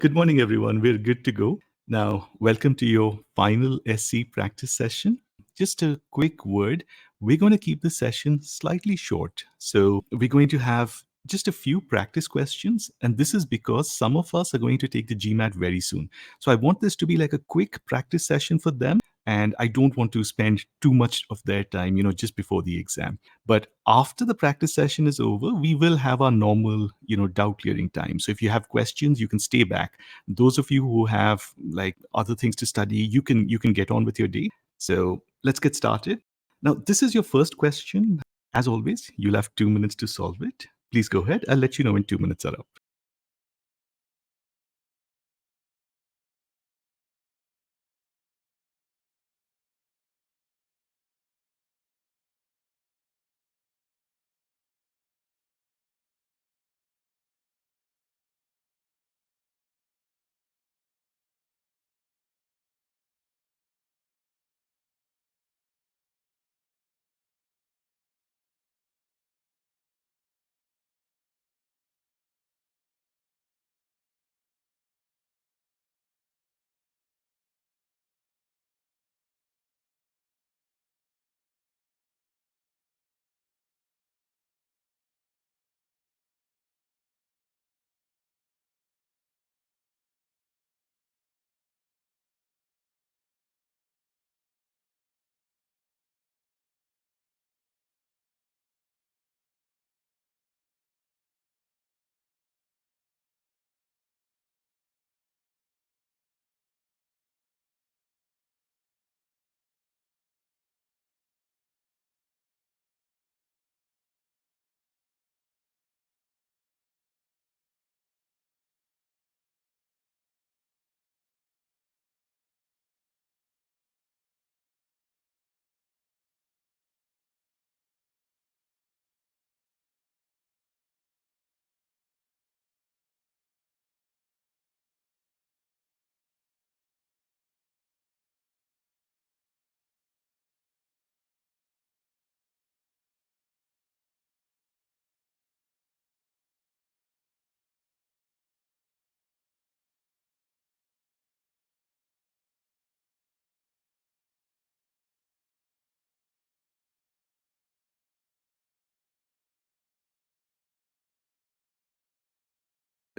Good morning, everyone. We're good to go. Now, welcome to your final SC practice session. Just a quick word. We're going to keep the session slightly short. So, we're going to have just a few practice questions. And this is because some of us are going to take the GMAT very soon. So, I want this to be like a quick practice session for them. And I don't want to spend too much of their time, just before the exam. But after the practice session is over, we will have our normal, doubt clearing time. So if you have questions, you can stay back. Those of you who have like other things to study, you can get on with your day. So let's get started. Now, this is your first question. As always, you'll have 2 minutes to solve it. Please go ahead. I'll let you know when 2 minutes are up.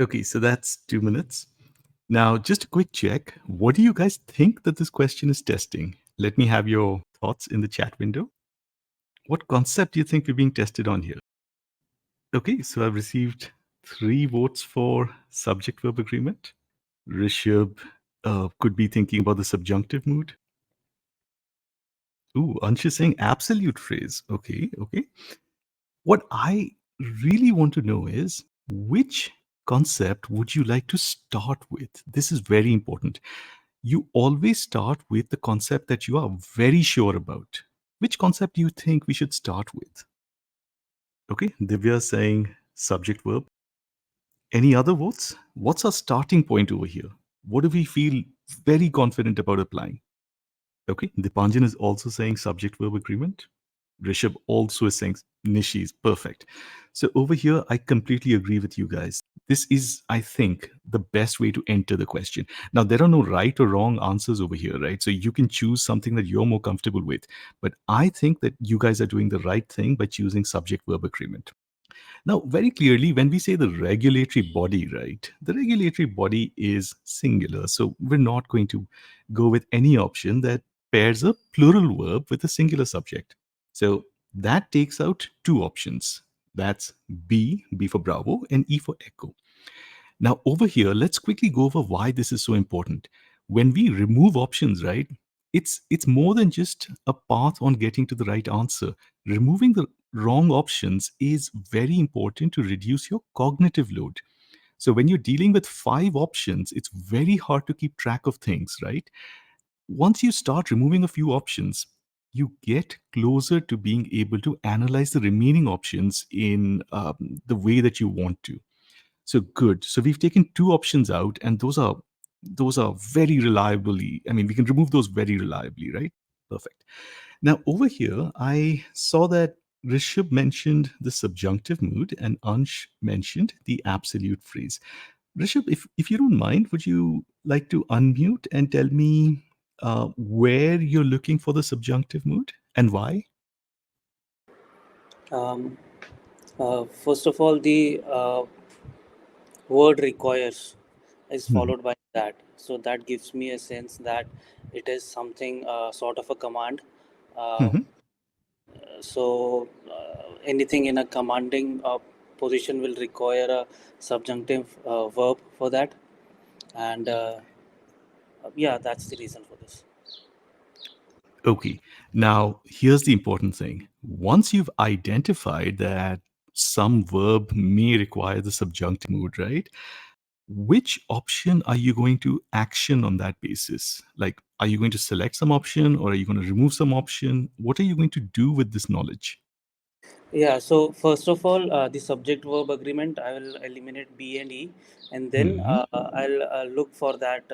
Okay, so that's 2 minutes. Now, just a quick check. What do you guys think that this question is testing? Let me have your thoughts in the chat window. What concept do you think we're being tested on here? Okay, so I've received 3 votes for subject verb agreement. Rishabh could be thinking about the subjunctive mood. Ooh, Ansh is saying absolute phrase. Okay, okay. What I really want to know is which concept would you like to start with? This is very important. You always start with the concept that you are very sure about. Which concept do you think we should start with? Okay, Divya is saying subject verb. Any other votes? What's our starting point over here? What do we feel very confident about applying? Okay, Dipanjan is also saying subject verb agreement. Rishabh also is saying Nishi is perfect. So over here, I completely agree with you guys. This is, I think, the best way to enter the question. Now, there are no right or wrong answers over here, right? So you can choose something that you're more comfortable with. But I think that you guys are doing the right thing by choosing subject verb agreement. Now, very clearly, when we say the regulatory body, right, the regulatory body is singular. So we're not going to go with any option that pairs a plural verb with a singular subject. So that takes out 2 options. That's B for Bravo, and E for Echo. Now, over here, let's quickly go over why this is so important. When we remove options, right, it's more than just a path on getting to the right answer. Removing the wrong options is very important to reduce your cognitive load. So when you're dealing with 5 options, it's very hard to keep track of things, right? Once you start removing a few options, you get closer to being able to analyze the remaining options in the way that you want to. So good. So we've taken 2 options out, and those are very reliably. I mean, we can remove those very reliably, right? Perfect. Now over here, I saw that Rishabh mentioned the subjunctive mood, and Ansh mentioned the absolute phrase. Rishabh, if you don't mind, would you like to unmute and tell me where you're looking for the subjunctive mood and why? Um, First of all, the word requires is Mhm. followed by that. So that gives me a sense that it is something sort of a command. Uh, Mhm. Anything in a commanding position will require a subjunctive verb for that. And yeah, that's the reason for this. Okay. Now, here's the important thing. Once you've identified that some verb may require the subjunctive mood, right? Which option are you going to action on that basis? Like, are you going to select some option or are you going to remove some option? What are you going to do with this knowledge? Yeah, so first of all, the subject verb agreement, I will eliminate B and E, and then Hmm. I'll look for that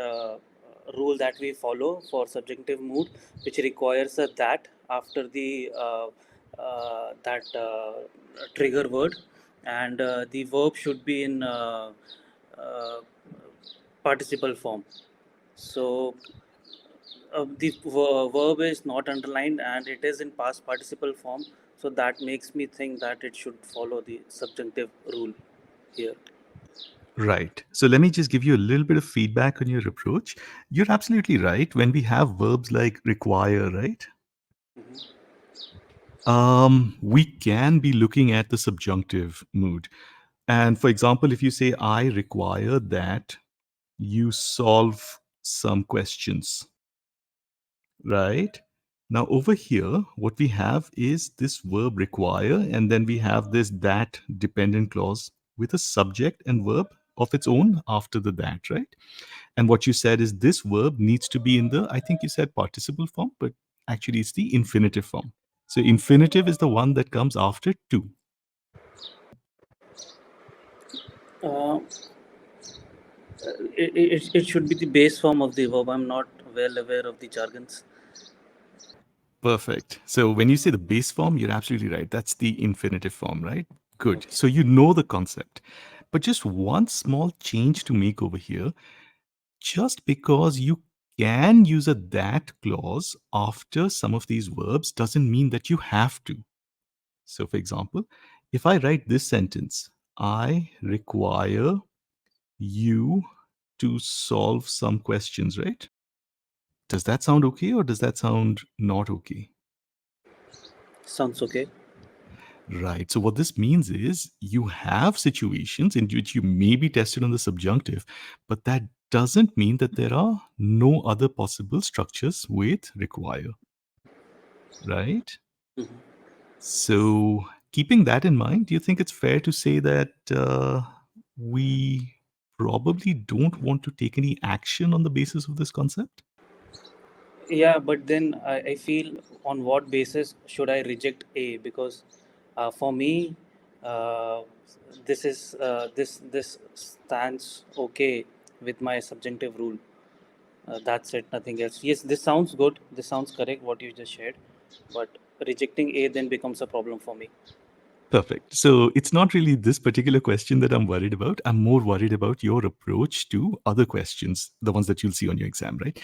rule that we follow for subjunctive mood, which requires a that after the that trigger word, and the verb should be in uh, participle form. So the verb is not underlined and it is in past participle form, so that makes me think that it should follow the subjunctive rule here. Right. So let me just give you a little bit of feedback on your approach. You're absolutely right. When we have verbs like require, right? Mhm. We can be looking at the subjunctive mood. And for example, if you say, I require that you solve some questions, right? Now, over here, what we have is this verb require, and then we have this that dependent clause with a subject and verb of its own after the that, right? And what you said is this verb needs to be in the, I think you said participle form, but actually it's the infinitive form. So, infinitive is the one that comes after to. uh, it should be the base form of the verb. I'm not well aware of the jargons. Perfect. So when you say the base form, you're absolutely right. That's the infinitive form, right? Good. Okay. So you know the concept. But just one small change to make over here. Just because you can use a that clause after some of these verbs doesn't mean that you have to. So, for example, if I write this sentence, I require you to solve some questions, right? Does that sound okay or does that sound not okay? Sounds okay. Right. So what this means is you have situations in which you may be tested on the subjunctive, but that doesn't mean that there are no other possible structures with require, right? Mhm. So keeping that in mind, do you think it's fair to say that we probably don't want to take any action on the basis of this concept? Yeah, but then I feel, on what basis should I reject A? Because for me, uh, this stands okay with my subjunctive rule. That's it, nothing else. Yes, this sounds good. This sounds correct, what you just shared. But rejecting A then becomes a problem for me. Perfect. So it's not really this particular question that I'm worried about. I'm more worried about your approach to other questions, the ones that you'll see on your exam, right?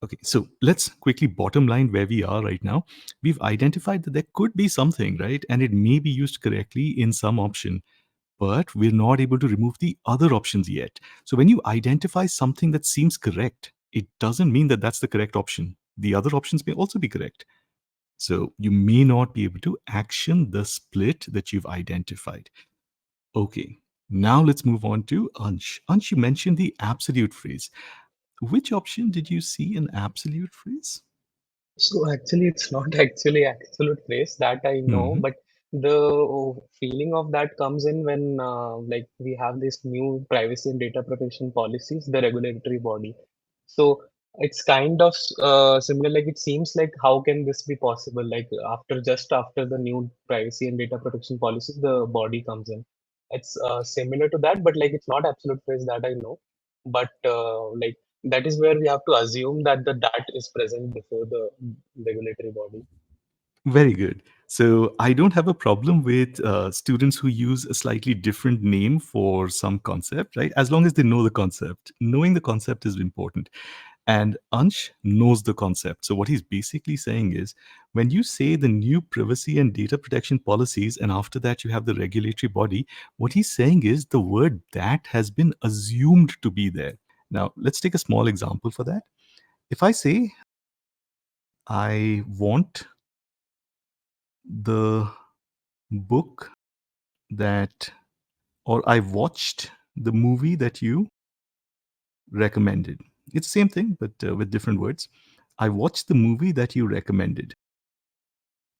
Okay, so let's quickly bottom line where we are right now. We've identified that there could be something, right? And it may be used correctly in some option, but we're not able to remove the other options yet. So when you identify something that seems correct, it doesn't mean that that's the correct option. The other options may also be correct. So you may not be able to action the split that you've identified. Okay, now let's move on to Ansh. Ansh, you mentioned the absolute phrase. Which option did you see an absolute phrase? So actually, it's not actually absolute phrase that I know, Hmm. but the feeling of that comes in when like we have this new privacy and data protection policies, the regulatory body. So it's kind of similar. Like it seems like how can this be possible? Like after just after the new privacy and data protection policies, the body comes in. It's similar to that, but like it's not absolute phrase that I know, but like that is where we have to assume that the that is present before the regulatory body. Very good. So I don't have a problem with students who use a slightly different name for some concept, right? As long as they know the concept. Knowing the concept is important. And Ansh knows the concept. So what he's basically saying is when you say the new privacy and data protection policies, and after that you have the regulatory body, what he's saying is the word that has been assumed to be there. Now, let's take a small example for that. If I say, I want the book that, or I watched the movie that you recommended. It's the same thing, but with different words. I watched the movie that you recommended.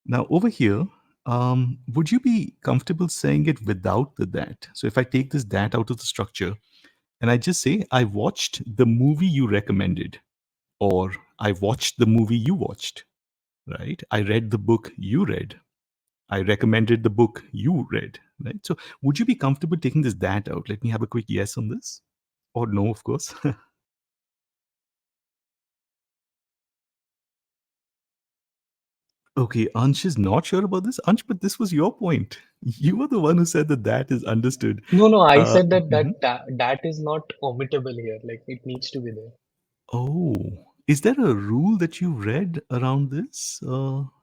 Now, over here, would you be comfortable saying it without the that? So if I take this that out of the structure and I just say, I watched the movie you recommended, or I watched the movie you watched, right? I read the book you read. I recommended the book you read, right? So would you be comfortable taking this that out? Let me have a quick yes on this. Or no, of course. Okay, Ansh is not sure about this. Ansh, but this was your point. You were the one who said that that is understood. No, no, I Uh, said that mhm. that is not omittable here. Like it needs to be there. Oh, is there a rule that you read around this?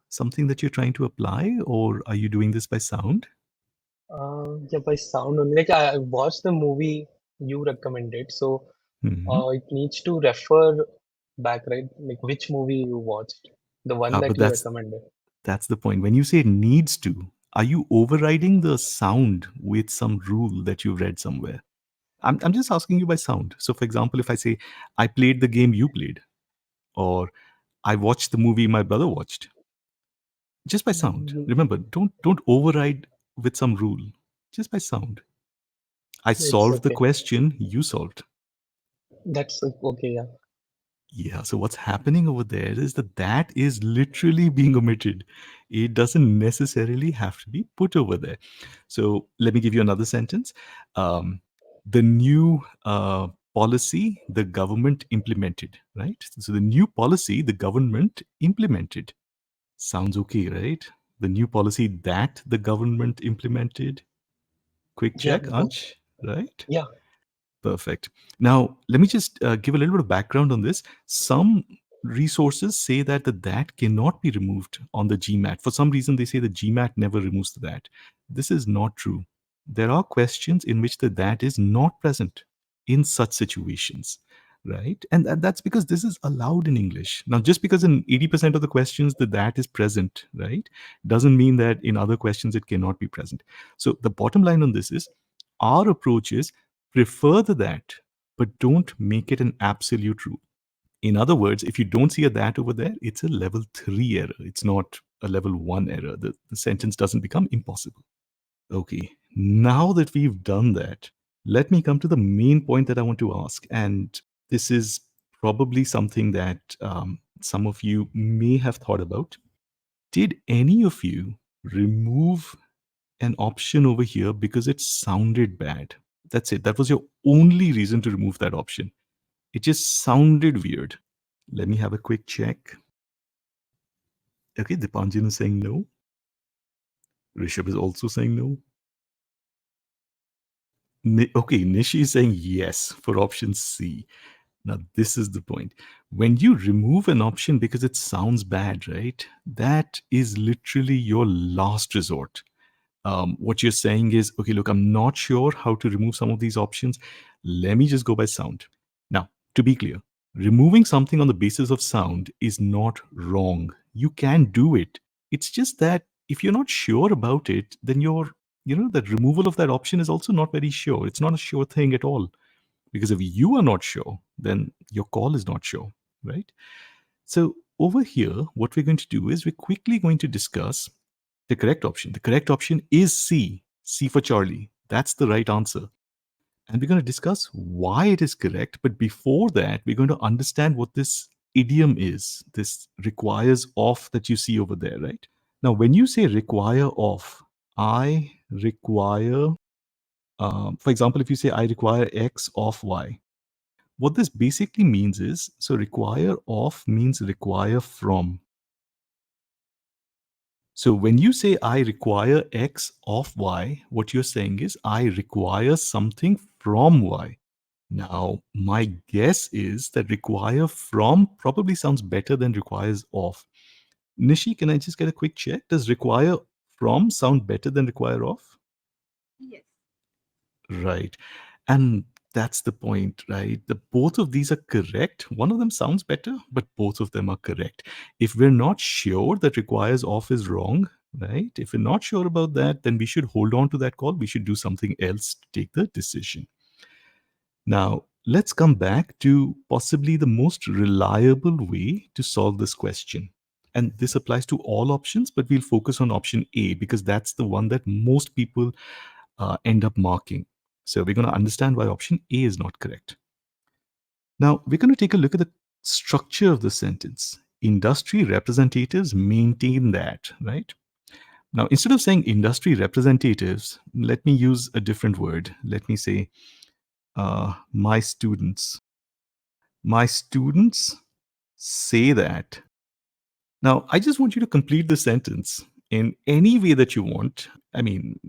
Something that you're trying to apply, or are you doing this by sound? Yeah, by sound only. Like I watched the movie you recommended, so Hmm. it needs to refer back, right? Like which movie you watched, the one But that you recommended. that's the point. When you say needs to, are you overriding the sound with some rule that you read somewhere? I'm just asking you by sound. So, for example, if I say, I played the game you played, or I watched the movie my brother watched, just by sound. Mm, Remember, don't override with some rule, just by sound. I it's solved the okay. question you solved. That's okay. Yeah. Yeah, so what's happening over there is that that is literally being omitted. It doesn't necessarily have to be put over there. So let me give you another sentence. The new policy the government implemented, right? So the new policy the government implemented. Sounds okay, right? The new policy that the government implemented. Quick Yeah. check, Ansh, right? Yeah. Perfect. Now, let me just give a little bit of background on this. Some resources say that the that cannot be removed on the GMAT. For some reason, they say the GMAT never removes the that. This is not true. There are questions in which the that is not present in such situations, right? And that's because this is allowed in English. Now, just because in 80% of the questions the that is present, right, doesn't mean that in other questions it cannot be present. So the bottom line on this is our approach is prefer the that, but don't make it an absolute rule. In other words, if you don't see a that over there, it's a level 3 error. It's not a level 1 error. The sentence doesn't become impossible. Okay, now that we've done that, let me come to the main point that I want to ask. And this is probably something that some of you may have thought about. Did any of you remove an option over here because it sounded bad? That's it. That was your only reason to remove that option. It just sounded weird. Let me have a quick check. Okay, Dipanjan is saying no. Rishabh is also saying no. Okay, Nishi is saying yes for option C. Now, this is the point. When you remove an option because it sounds bad, right? That is literally your last resort. What you're saying is, okay, look, I'm not sure how to remove some of these options. Let me just go by sound. Now, to be clear, removing something on the basis of sound is not wrong. You can do it. It's just that if you're not sure about it, then that removal of that option is also not very sure. It's not a sure thing at all. Because if you are not sure, then your call is not sure, right? So over here, what we're going to do is we're quickly going to discuss the correct option. The correct option is C, C for Charlie. That's the right answer. And we're going to discuss why it is correct. But before that, we're going to understand what this idiom is. This requires of that you see over there, right? Now, when you say require of, I require, for example, if you say I require X of Y, what this basically means is so require of means require from. So when you say I require X of Y, what you're saying is I require something from Y. Now, my guess is that require from probably sounds better than requires of. Nishi, can I just get a quick check? Does require from sound better than require of? Yes. Right. And that's the point, right? The both of these are correct. One of them sounds better, but both of them are correct. If we're not sure that requires off is wrong, right? If we're not sure about that, then we should hold on to that call. We should do something else to take the decision. Now, let's come back to possibly the most reliable way to solve this question. And this applies to all options, but we'll focus on option A because that's the one that most people end up marking. So we're going to understand why option A is not correct. Now, we're going to take a look at the structure of the sentence. Industry representatives maintain that, right? Now, instead of saying industry representatives, let me use a different word. Let me say my students. My students say that. Now, I just want you to complete the sentence in any way that you want. I mean,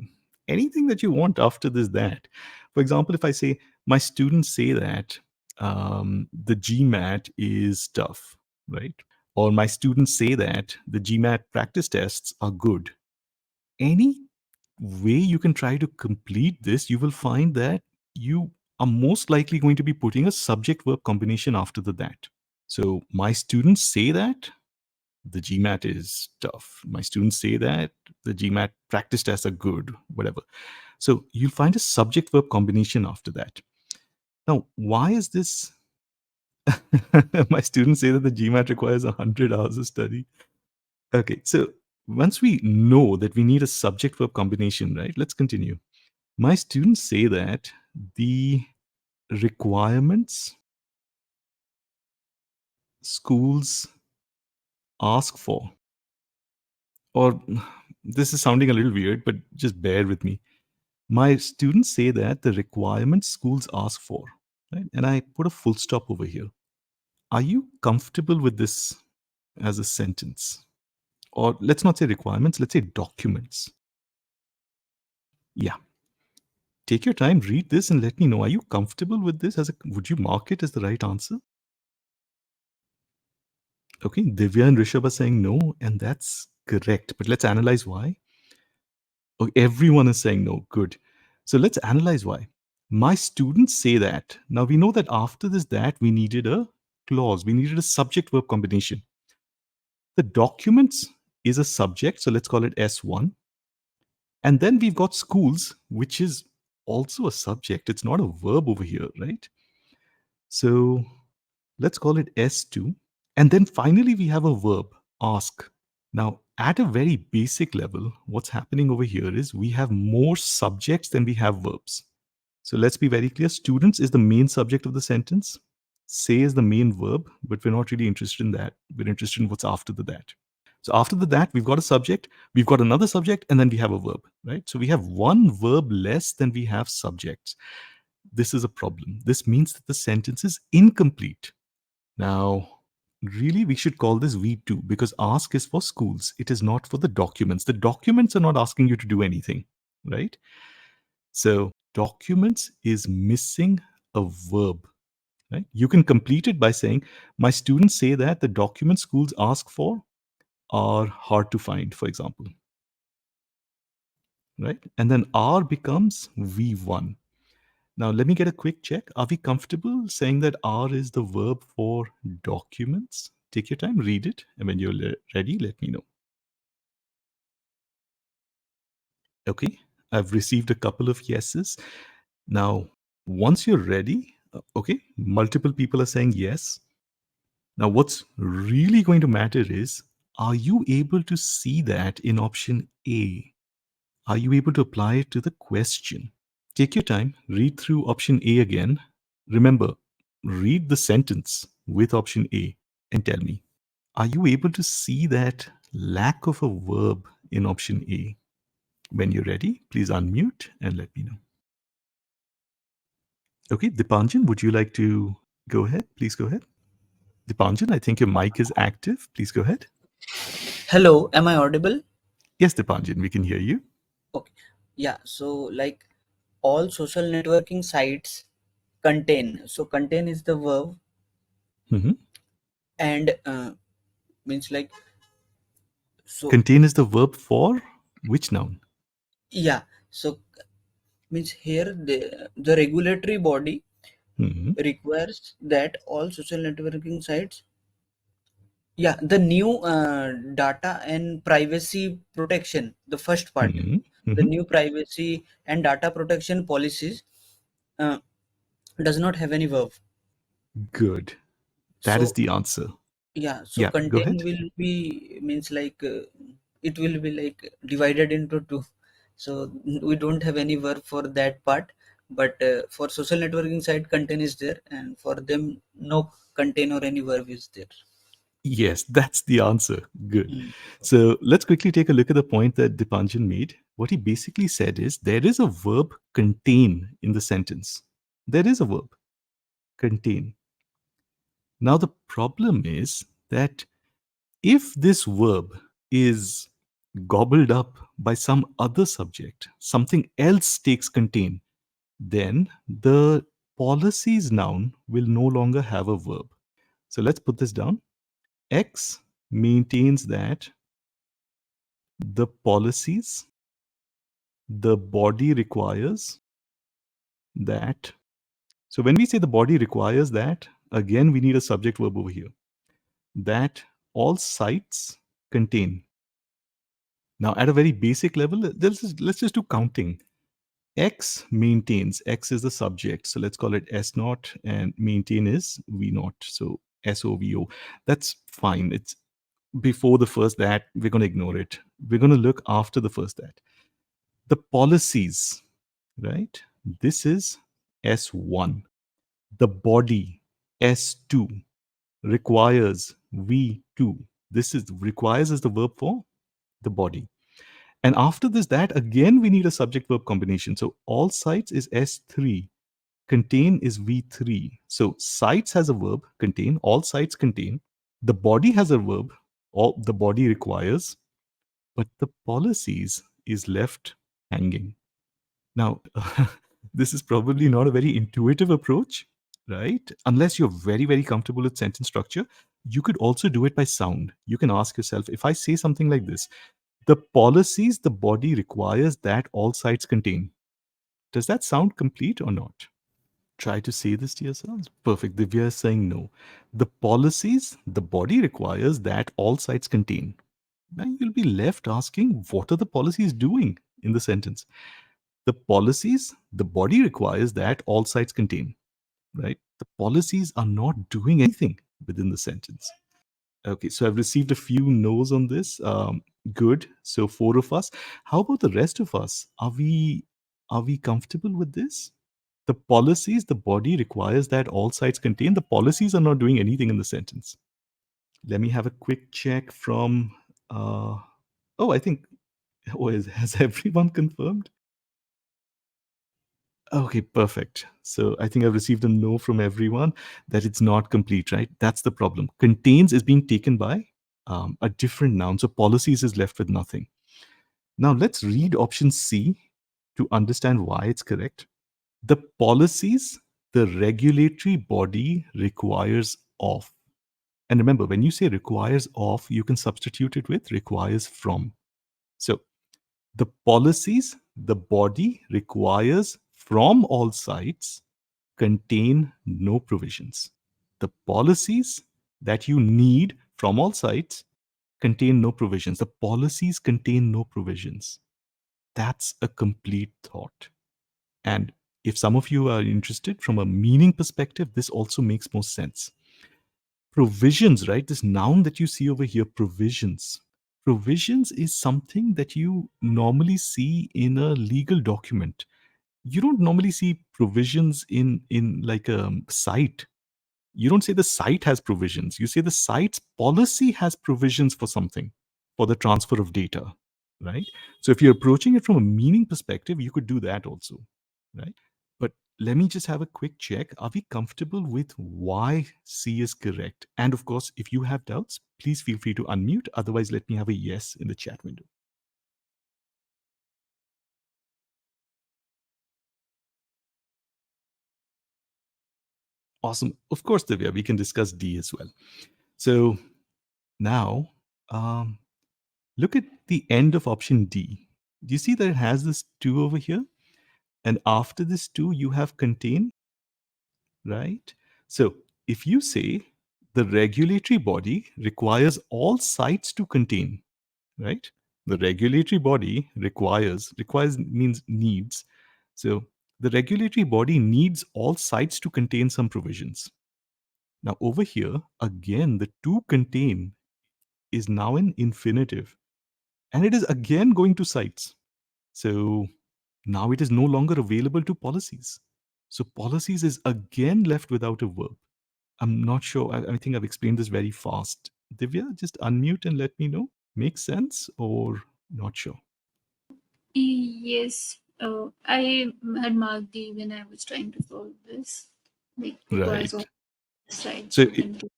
anything that you want after this, that. For example, if I say, my students say that the GMAT is tough, right? Or my students say that the GMAT practice tests are good. Any way you can try to complete this, you will find that you are most likely going to be putting a subject verb combination after the that. So, my students say that the GMAT is tough. My students say that the GMAT practice tests are good, whatever. So you'll find a subject verb combination after that. Now, why is this? My students say that the GMAT requires 100 hours of study. Okay, so once we know that we need a subject verb combination, right? Let's continue. My students say that the requirements schools ask for, or this is sounding a little weird, but just bear with me. My students say that the requirements schools ask for, right? And I put a full stop over here. Are you comfortable with this as a sentence? Or let's not say requirements, let's say documents. Yeah. Take your time, read this, and let me know. Are you comfortable with this? Would you mark it as the right answer? Okay, Divya and Rishabh are saying no, and that's correct. But let's analyze why. Oh, everyone is saying no. Good. So let's analyze why. My students say that. Now we know that after this that we needed a clause. We needed a subject verb combination. The documents is a subject, so let's call it S1. And then we've got schools, which is also a subject. It's not a verb over here, right? So let's call it S2. And then finally we have a verb, ask. Now, at a very basic level, what's happening over here is we have more subjects than we have verbs. So let's be very clear. Students is the main subject of the sentence. Say is the main verb, but we're not really interested in that. We're interested in what's after the that. So after the that, we've got a subject, we've got another subject, and then we have a verb, right? So we have one verb less than we have subjects. This is a problem. This means that the sentence is incomplete. Now, really, we should call this V2 because ask is for schools. It is not for the documents. The documents are not asking you to do anything, right? So, documents is missing a verb, right? You can complete it by saying, my students say that the documents schools ask for are hard to find, for example, right? And then R becomes V1. Now, let me get a quick check. Are we comfortable saying that R is the verb for documents? Take your time, read it, and when you're ready, let me know. Okay, I've received a couple of yeses. Now, once you're ready, okay, multiple people are saying yes. Now, what's really going to matter is, are you able to see that in option A? Are you able to apply it to the question? Take your time, read through option A again. Remember, read the sentence with option A and tell me, are you able to see that lack of a verb in option A? When you're ready, please unmute and let me know. Okay, Dipanjan, would you like to go ahead? Please go ahead. Dipanjan, I think your mic is active. Please go ahead. Hello, am I audible? Yes, Dipanjan, we can hear you. Okay. Yeah. So like all social networking sites contain. So contain is the verb, Hmm. and means like so. Contain is the verb for which noun? Yeah. So means here the regulatory body Hmm. requires that all social networking sites, yeah, the new data and privacy protection, the first part, Hmm. the Hmm. new privacy and data protection policies uh, does not have any verb. Good. That is So the answer. yeah, so Yeah, go contain ahead. will be means like it will be like divided into two. So we don't have any verb for that part, but for social networking site contain is there, and for them no contain or any verb is there. Yes, that's the answer. Good. Mm. So let's quickly take a look at the point that Dipanjan made. What he basically said is there is a verb contain in the sentence. There is a verb contain. Now, the problem is that if this verb is gobbled up by some other subject, something else takes contain, then the policies noun will no longer have a verb. So let's put this down. X maintains that the policies the body requires that. So when we say the body requires that, again, we need a subject verb over here. That all sites contain. Now, at a very basic level, let's just do counting. X maintains. X is the subject. So let's call it S naught and maintain is V naught. So SOVO. That's fine. It's before the first that. We're going to ignore it. We're going to look after the first that. The policies, right? This is S1. The body, S2, requires V2. This is requires is the verb for the body. And after this, that again, we need a subject verb combination. So all sites is S3, contain is V3. So sites has a verb, contain, all sites contain. The body has a verb, all the body requires, but the policies is left hanging. Now, this is probably not a very intuitive approach, right? Unless you're very, very comfortable with sentence structure. You could also do it by sound. You can ask yourself, if I say something like this, the policies the body requires that all sites contain. Does that sound complete or not? Try to say this to yourselves. Perfect. Divya is saying no. The policies the body requires that all sites contain. Now you'll be left asking, what are the policies doing in the sentence? The policies the body requires that all sites contain, right? The policies are not doing anything within the sentence. Okay, so I've received a few no's on this. Good. So four of us. How about the rest of us? Are we comfortable with this? The policies the body requires that all sites contain. The policies are not doing anything in the sentence. Let me have a quick check from. Uh, oh, I think. Oh, has everyone confirmed? Okay, perfect. So I think I've received a no from everyone that it's not complete, right? That's the problem. Contains is being taken by a different noun. So policies is left with nothing. Now let's read option C to understand why it's correct. The policies the regulatory body requires of. And remember, when you say requires of, you can substitute it with requires from. So the policies the body requires from all sites contain no provisions. The policies that you need from all sites contain no provisions. The policies contain no provisions. That's a complete thought. And if some of you are interested from a meaning perspective, this also makes more sense. Provisions, right? This noun that you see over here, provisions. Provisions is something that you normally see in a legal document. You don't normally see provisions in like a site. You don't say the site has provisions. You say the site's policy has provisions for something, for the transfer of data, right? So if you're approaching it from a meaning perspective, you could do that also, right? But let me just have a quick check. Are we comfortable with why C is correct? And of course, if you have doubts, please feel free to unmute. Otherwise, let me have a yes in the chat window. Awesome. Of course, Divya, we can discuss D as well. So now, um, look at the end of option D. Do you see that it has this 2 over here? And after this 2, you have contain, right? So if you say the regulatory body requires all sites to contain, right? The regulatory body requires means needs. So the regulatory body needs all sites to contain some provisions. Now over here, again, the to contain is now an infinitive, and it is again going to sites. So now it is no longer available to policies. So policies is again left without a verb. I'm not sure. I think I've explained this very fast. Divya, just unmute and let me know. Makes sense or not sure? Yes, I had marked D when I was trying to solve this. Like requires all Right. sides So, to contain.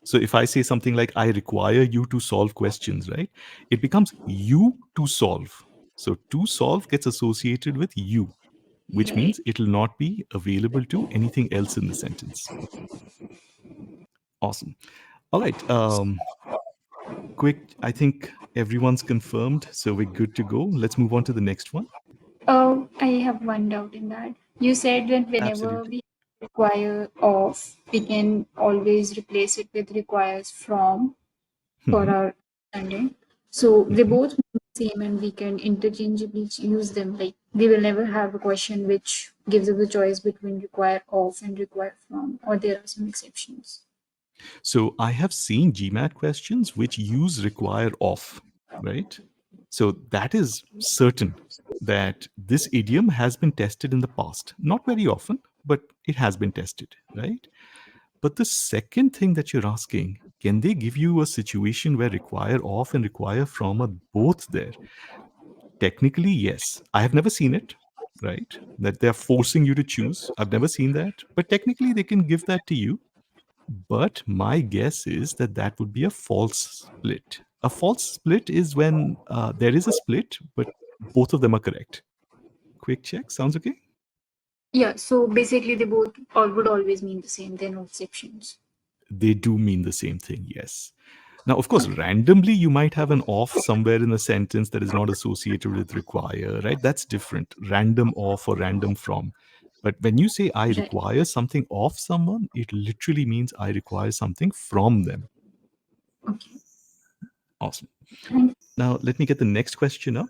so if I say something like, I require you to solve questions, right? It becomes you to solve. So to solve gets associated with you, which Right. means it'll not be available to anything else in the sentence. Awesome. All right. Quick, I think everyone's confirmed, so we're good to go. Let's move on to the next one. Oh, I have one doubt in that. You said that whenever Absolutely. we require of, we can always replace it with requires from for Mhm, our understanding. So they mhm. both mean the same and we can interchangeably use them. Like we will never have a question which gives us the choice between require of and require from, or there are some exceptions. So I have seen GMAT questions which use require of, right? So that is certain that this idiom has been tested in the past. Not very often, but it has been tested, right? But the second thing that you're asking, can they give you a situation where require of and require from are both there? Technically, yes. I have never seen it, right? That they're forcing you to choose. I've never seen that. But technically, they can give that to you. But my guess is that that would be a false split. A false split is when there is a split, but both of them are correct. Quick check. Sounds okay? Yeah, so basically they both all would always mean the same. There are no exceptions. They do mean the same thing, yes. Now, of course, randomly you might have an off somewhere in a sentence that is not associated with require, right? That's different. Random off or random from. But when you say I Right. require something of someone, it literally means I require something from them. Okay. Awesome. Thank Now, let me get the next question up.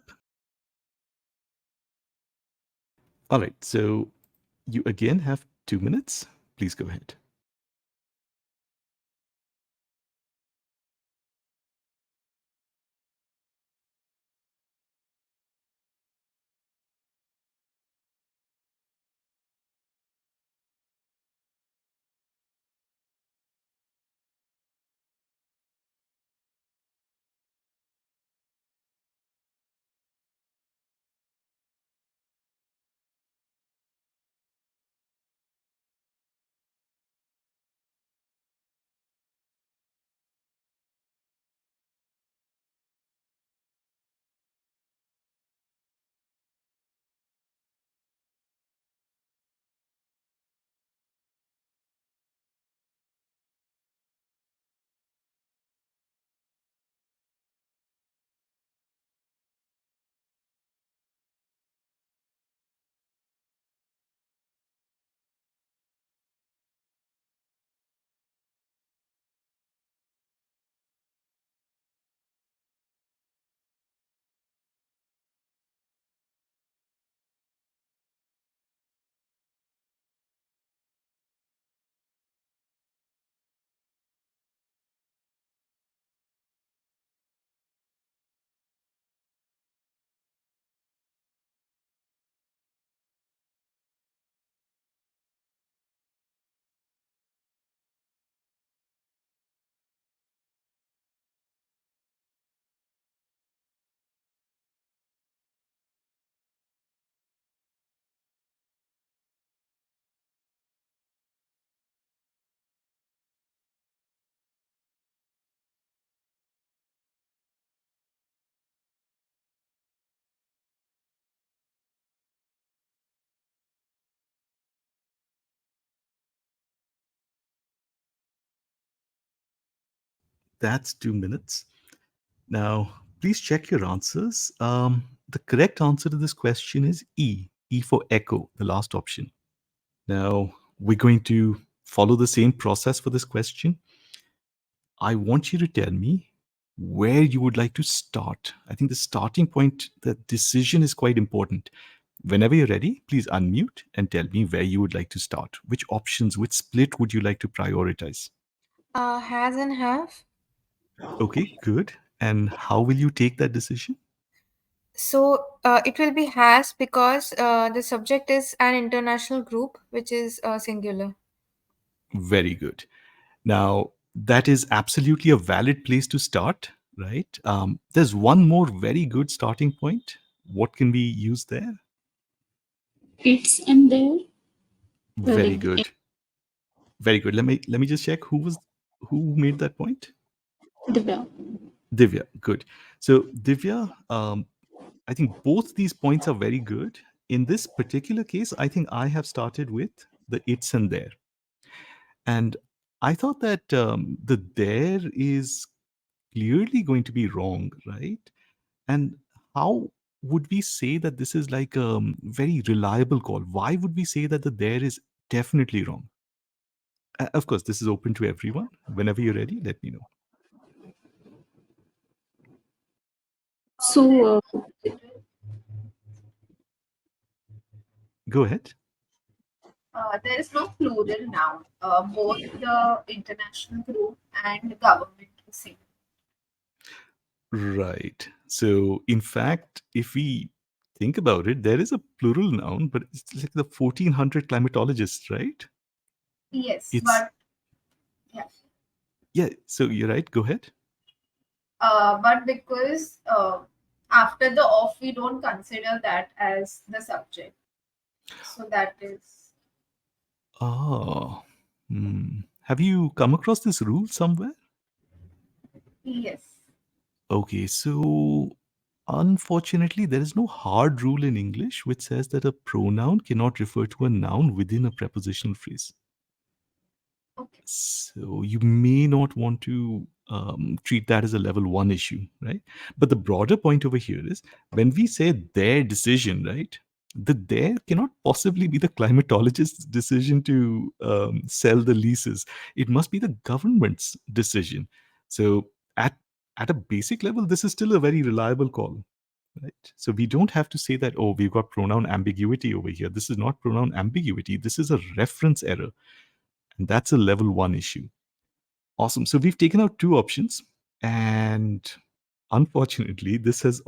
All right. So you again have 2 minutes. Please go ahead. That's 2 minutes. Now, please check your answers. The correct answer to this question is E. E for echo, the last option. Now, we're going to follow the same process for this question. I want you to tell me where you would like to start. I think the starting point, the decision is quite important. Whenever you're ready, please unmute and tell me where you would like to start. Which options, which split would you like to prioritize? Has and have. Okay, good. And how will you take that decision? So it will be has because the subject is an international group, which is singular. Very good. Now, that is absolutely a valid place to start, right? There's one more very good starting point. What can we use there? It's in there. Very Like good. Very good. Let me just check who made that point. the bell. Divya. Good. So Divya, I think both these points are very good. In this particular case, I think I have started with the it's and there, and I thought that the there is clearly going to be wrong, right? And how would we say that this is like a very reliable call? Why would we say that the there is definitely wrong? Of course, this is open to everyone. Whenever you're ready, let me know. So Go ahead. There is no plural noun. Both the international group and government is singular. Right. So, in fact, if we think about it, there is a plural noun, but it's like the 1400 climatologists, right? Yes, It's, but yeah, yeah, so you're right. Go ahead. but because after the off, we don't consider that as the subject. So that is Oh, have you come across this rule somewhere? yes. Okay, so unfortunately, there is no hard rule in English which says that a pronoun cannot refer to a noun within a prepositional phrase. Okay. So you may not want to treat that as a level one issue, right? But the broader point over here is when we say their decision, right? The there cannot possibly be the climatologist's decision to sell the leases. It must be the government's decision. So at at a basic level, this is still a very reliable call, right? So we don't have to say that, oh, we've got pronoun ambiguity over here. This is not pronoun ambiguity. This is a reference error. And that's a level one issue. Awesome. So we've taken out two options. And unfortunately, this is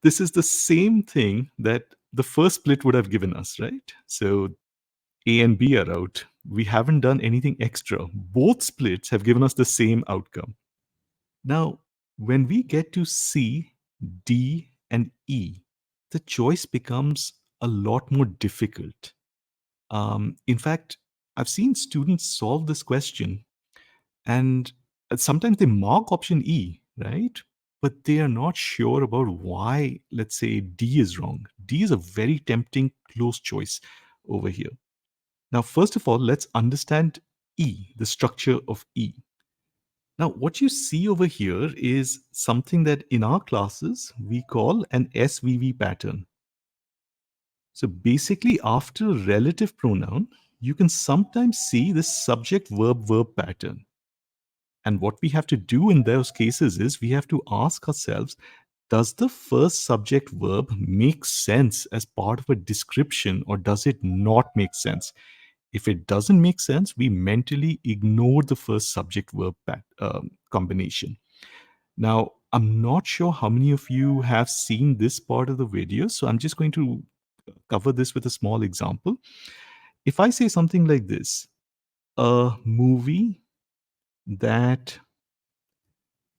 the same thing that the first split would have given us, right? So A and B are out. We haven't done anything extra. Both splits have given us the same outcome. Now, when we get to C, D, and E, the choice becomes a lot more difficult. In fact, I've seen students solve this question and sometimes they mark option E, right? But they are not sure about why, let's say, D is wrong. D is a very tempting close choice over here. Now, first of all, let's understand E, the structure of E. Now, what you see over here is something that in our classes we call an SVV pattern. So basically, after a relative pronoun, you can sometimes see this subject verb verb pattern. And what we have to do in those cases is we have to ask ourselves, does the first subject verb make sense as part of a description or does it not make sense? If it doesn't make sense, we mentally ignore the first subject verb combination. Now, I'm not sure how many of you have seen this part of the video, so I'm just going to cover this with a small example. If I say something like this, a movie that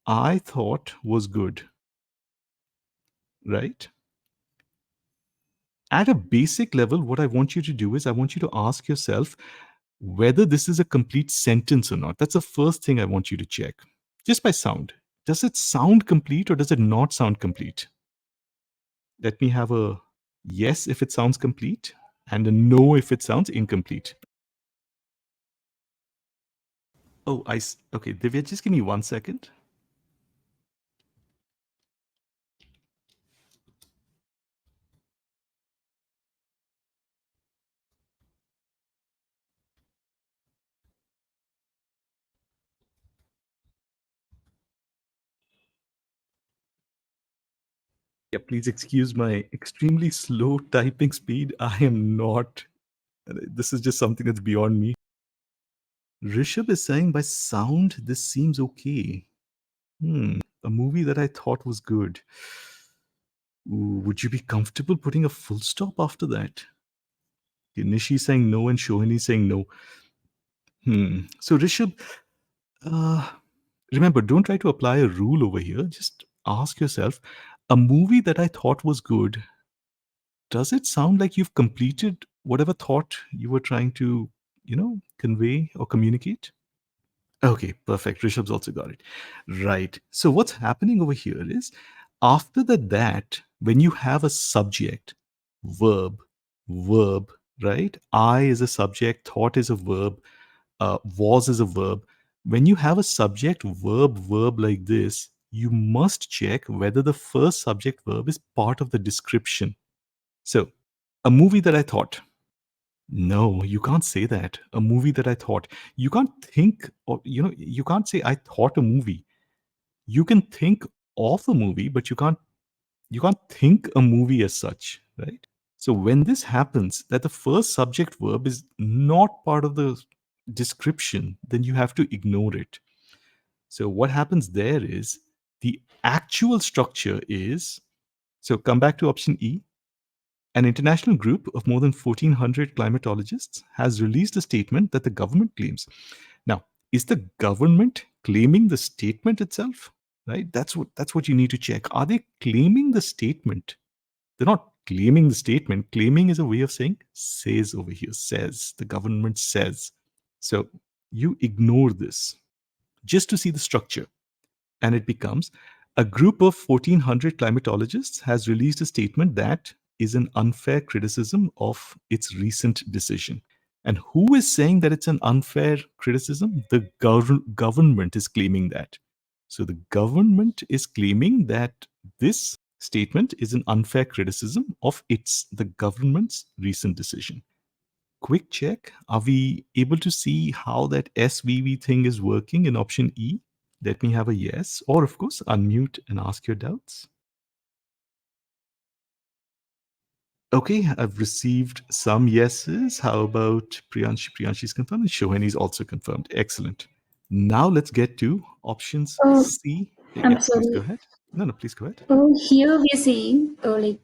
I thought was good, right? At a basic level, what I want you to do is I want you to ask yourself whether this is a complete sentence or not. That's the first thing I want you to check, just by sound. Does it sound complete or does it not sound complete? Let me have a yes if it sounds complete and a no if it sounds incomplete. Oh, okay, Divya, just give me 1 second. Yeah, please excuse my extremely slow typing speed. I am not. This is just something that's beyond me. Rishabh is saying by sound, this seems okay. A movie that I thought was good. Ooh, would you be comfortable putting a full stop after that? Okay, Nishi saying no and Shohini saying no. So Rishabh, uh, remember, don't try to apply a rule over here. Just ask yourself, a movie that I thought was good, does it sound like you've completed whatever thought you were trying to, convey or communicate? Okay, perfect. Rishabh's also got it. Right. So what's happening over here is after that, when you have a subject, verb, verb, right? I is a subject, thought is a verb, was is a verb. When you have a subject, verb, verb like this, you must check whether the first subject verb is part of the description. So, a movie that I thought. No, you can't say that. A movie that I thought. You can't think, or, you can't say, I thought a movie. You can think of a movie, but you can't think a movie as such, right? So when this happens, that the first subject verb is not part of the description, then you have to ignore it. So what happens there is the actual structure is, so come back to option E. An international group of more than 1,400 climatologists has released a statement that the government claims. Now, is the government claiming the statement itself? Right? That's what you need to check. Are they claiming the statement? They're not claiming the statement. Claiming is a way of saying says over here, says. The government says. So you ignore this just to see the structure. And it becomes a group of 1,400 climatologists has released a statement that is an unfair criticism of its recent decision. And who is saying that it's an unfair criticism? The government is claiming that. So the government is claiming that this statement is an unfair criticism of the government's recent decision. Quick check. Are we able to see how that SVV thing is working in option E? Let me have a yes, or of course, unmute and ask your doubts. Okay, I've received some yeses. How about Priyanshi? Priyanshi's confirmed, and Shohani's also confirmed. Excellent. Now let's get to options Uh, C. Yeah, I'm please go sorry. ahead. No, please go ahead. Here we are saying, like,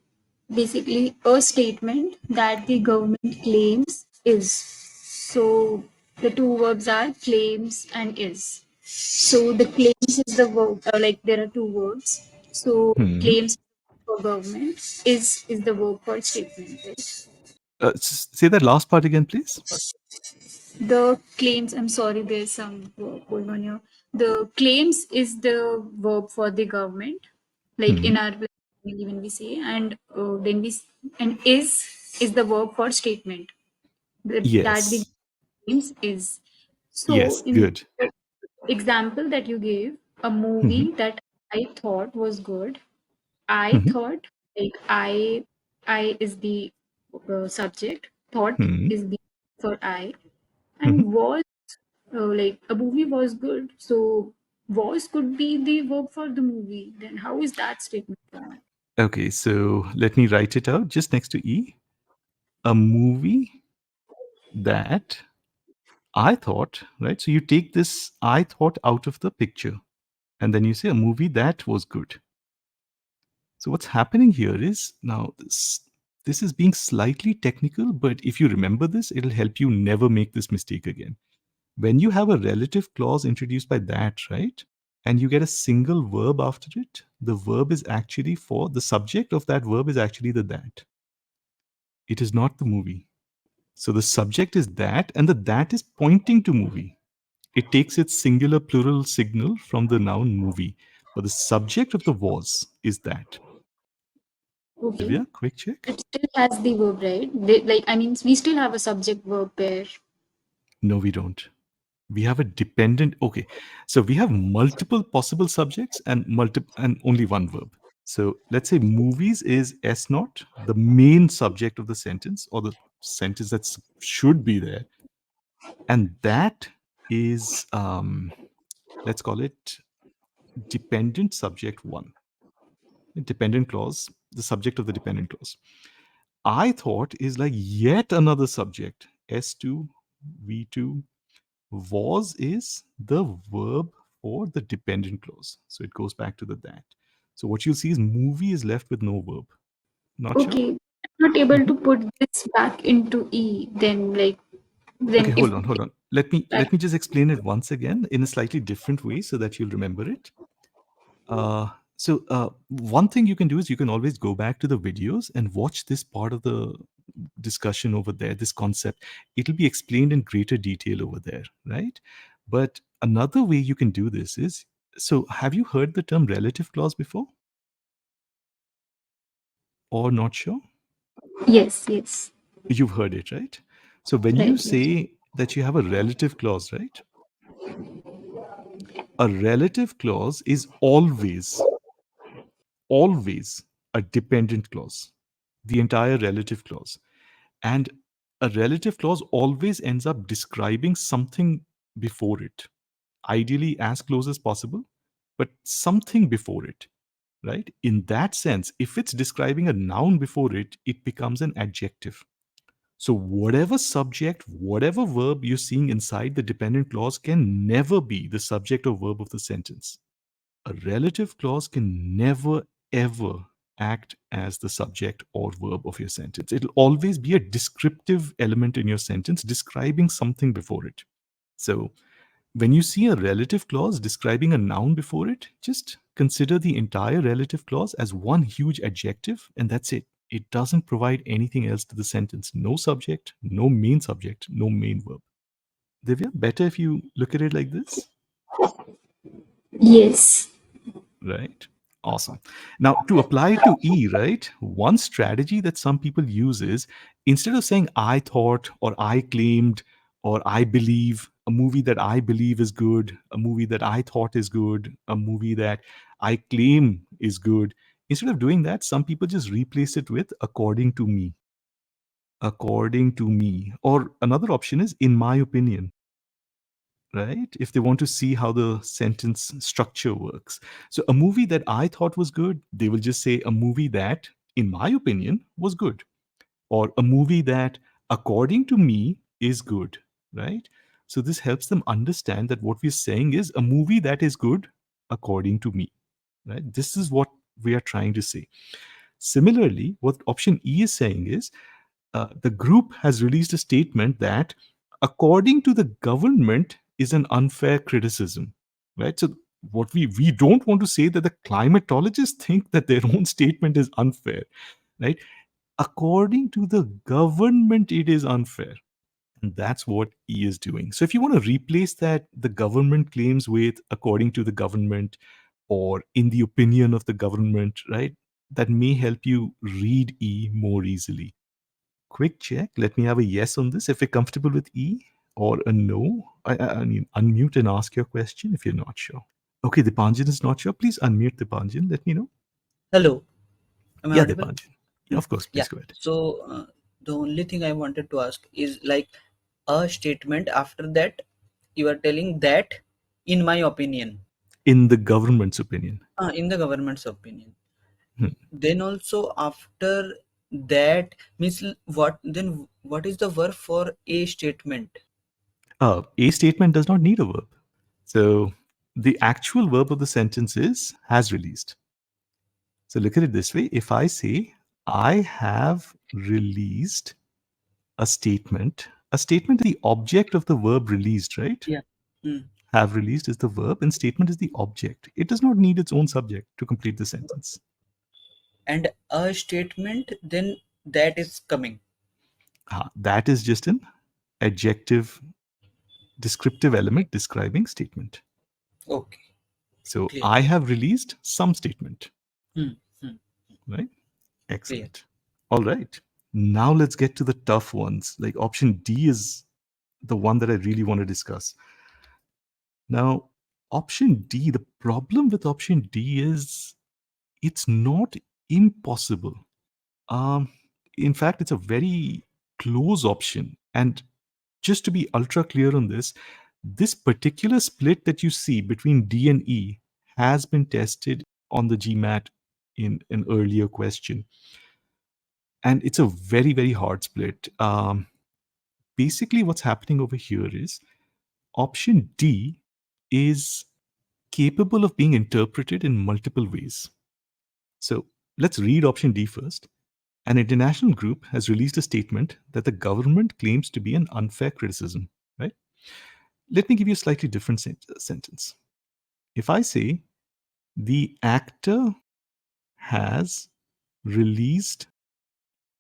basically a statement that the government claims is. So the two verbs are claims and is. So the claims is the verb, like there are two words. So Hmm. claims for government is the verb for statement, right? Say that last part again, please. The claims, I'm sorry, there's some work going on here. The claims is the verb for the government, like in Hmm. our language when we say, and then and is the verb for statement. That the Yes. claims is. So Yes. in Good. the example that you gave, a Hmm. movie that I thought was good, I Hmm. thought, like I is the subject, thought Hmm. is the for I, Hmm. and was like a movie was good. So was could be the verb for the movie. Then how is that statement wrong? Okay, so let me write it out just next to E. A movie that I thought, right? So you take this I thought out of the picture, and then you say a movie that was good. So what's happening here is now this is being slightly technical, but if you remember this, it'll help you never make this mistake again. When you have a relative clause introduced by that, right? And you get a single verb after it, the verb is actually for the subject of that verb is actually the that. It is not the movie. So the subject is that, and the that is pointing to movie. It takes its singular plural signal from the noun movie. But the subject of the was is that. Okay, Divya, quick check. it still has the verb, right? Like I mean, we still have a subject verb pair. No, we don't. We have a dependent. Okay, so we have multiple possible subjects and only one verb. So let's say movies is S naught, the main subject of the sentence or the sentence that should be there, and that is let's call it dependent subject one. Dependent clause, the subject of the dependent clause. I thought is like yet another subject. S2, V2, was is the verb for the dependent clause. So it goes back to the that. So what you'll see is movie is left with no verb. Not sure? Okay, I'm not able Mhm. to put this back into E. Then like Okay, then if hold on. Let me back. just explain it once again in a slightly different way so that you'll remember it. One thing you can do is you can always go back to the videos and watch this part of the discussion over there, this concept. It'll be explained in greater detail over there, right? But another way you can do this is, so have you heard the term relative clause before or not sure? Yes, yes, You've heard it, right? So when you right, right. say that you have a relative clause, right? A relative clause is always a dependent clause, the entire relative clause. And a relative clause always ends up describing something before it, ideally as close as possible, but something before it, right? In that sense, if it's describing a noun before it, it becomes an adjective. So, whatever subject, whatever verb you're seeing inside the dependent clause can never be the subject or verb of the sentence. A relative clause can never, ever act as the subject or verb of your sentence. It'll always be a descriptive element in your sentence describing something before it. So, when you see a relative clause describing a noun before it, just consider the entire relative clause as one huge adjective, and that's it. It doesn't provide anything else to the sentence. No subject, no main subject, no main verb. Divya, better if you look at it like this? Yes. Right. Awesome. Now, to apply it to E, right? One strategy that some people use is instead of saying I thought or I claimed or I believe, a movie that I believe is good, a movie that I thought is good, a movie that I claim is good, instead of doing that, some people just replace it with according to me. According to me. Or another option is in my opinion, right? If they want to see how the sentence structure works. So, a movie that I thought was good, they will just say a movie that, in my opinion, was good, or a movie that, according to me, is good, right? So, this helps them understand that what we're saying is a movie that is good, according to me, right? This is what we are trying to say. Similarly, what option E is saying is the group has released a statement that, according to the government, is an unfair criticism, right? So, what we don't want to say that the climatologists think that their own statement is unfair, right? According to the government, it is unfair. And that's what E is doing. So, if you want to replace that, the government claims with according to the government or in the opinion of the government, right? That may help you read E more easily. Quick check. Let me have a yes on this if you're comfortable with E or a no. I mean, unmute and ask your question if you're not sure. Okay, Dipanjan is not sure. Please unmute Dipanjan. Let me know. Hello, am I Yeah, audible? Dipanjan. Yeah, of course. Yeah. Please go ahead. So the only thing I wanted to ask is like a statement after that you are telling that in my opinion, In the government's opinion. in the government's opinion. Hmm. Then also after that means what then what is the verb for a statement? A statement does not need a verb. So the actual verb of the sentence is has released. So look at it this way. If I say, I have released a statement is the object of the verb released, right? Yeah. Mm. Have released is the verb and statement is the object. It does not need its own subject to complete the sentence. And a statement then that is coming. That is just an adjective descriptive element describing statement. Okay, So clear. I have released some statement, Hmm. Hmm. right? Clear. Excellent. All right. Now let's get to the tough ones. Like option D is the one that I really want to discuss. Now, option D, the problem with option D is it's not impossible. Um, in fact, it's a very close option. And just to be ultra clear on this particular split that you see between D and E has been tested on the GMAT in an earlier question. And it's a very, very hard split. Basically, what's happening over here is option D is capable of being interpreted in multiple ways. So let's read option D first. An international group has released a statement that the government claims to be an unfair criticism, right? Let me give you a slightly different sentence. If I say the actor has released